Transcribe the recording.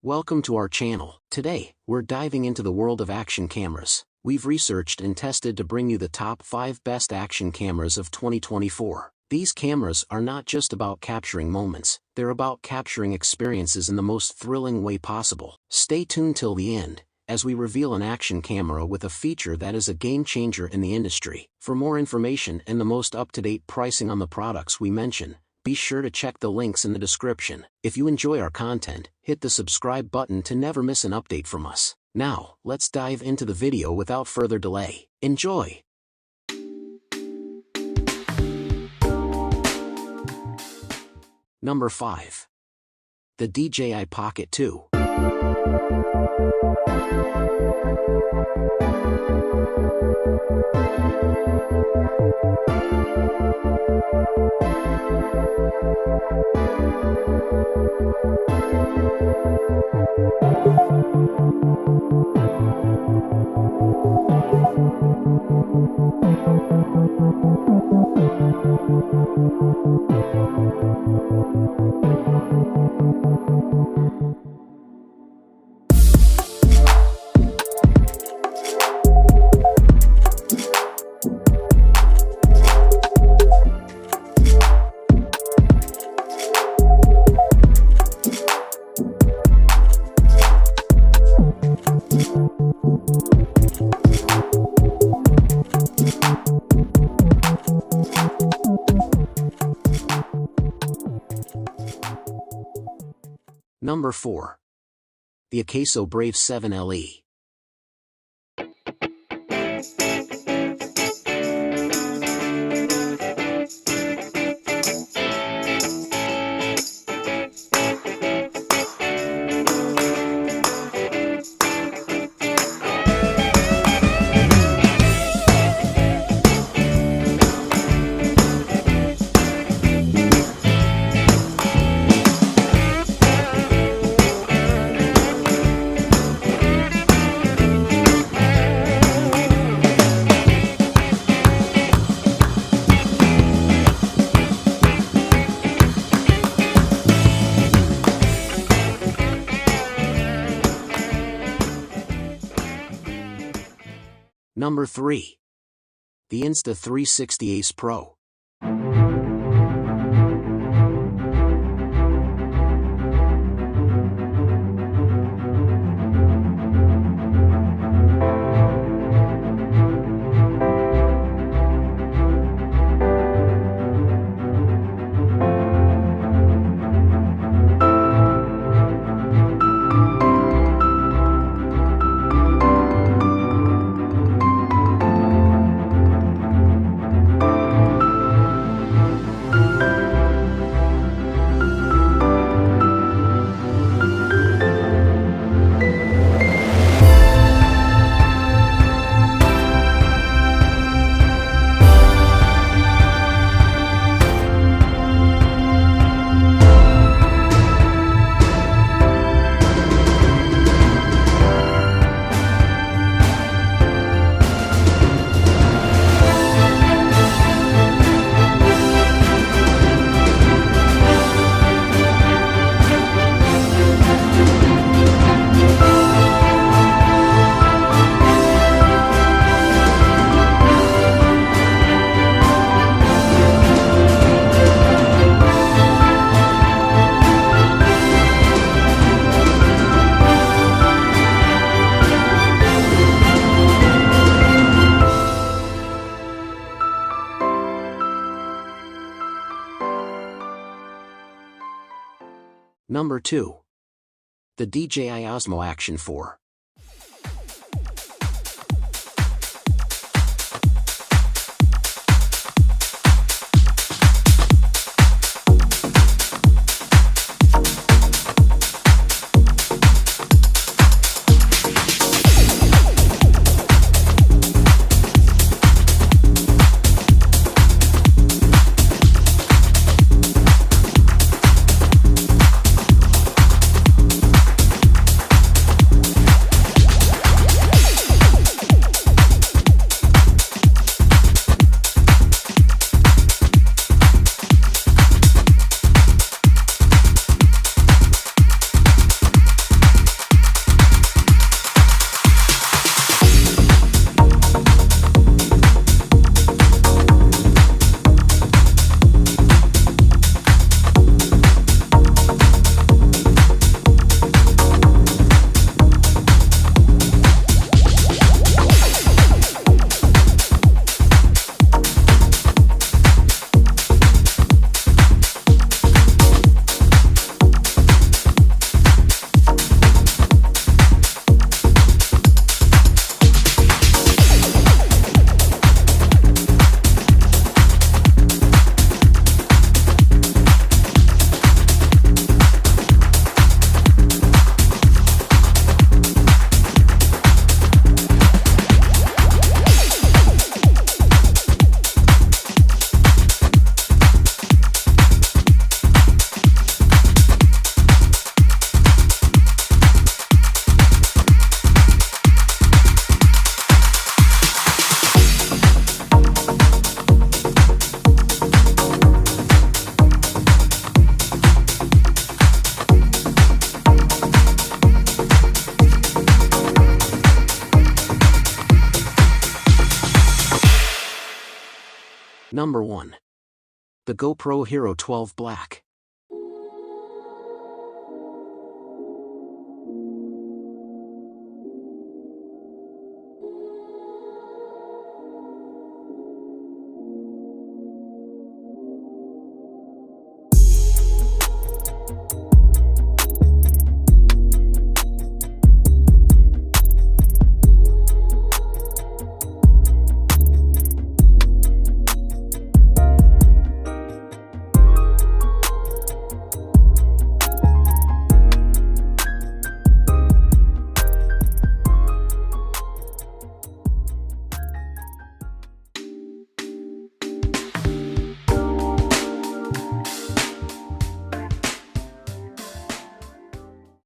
Welcome to our channel. Today, we're diving into the world of action cameras. We've researched and tested to bring you the top 5 best action cameras of 2024. These cameras are not just about capturing moments, they're about capturing experiences in the most thrilling way possible. Stay tuned till the end, as we reveal an action camera with a feature that is a game changer in the industry. For more information and the most up-to-date pricing on the products we mention, be sure to check the links in the description. If you enjoy our content, hit the subscribe button to never miss an update from us. Now, let's dive into the video without further delay. Enjoy! Number 5. The DJI Pocket 2. Number 4. The Acaso Brave 7 LE. Number 3. The Insta360 Ace Pro. Number 2. The DJI Osmo Action 4. Number 1. The GoPro Hero 12 Black.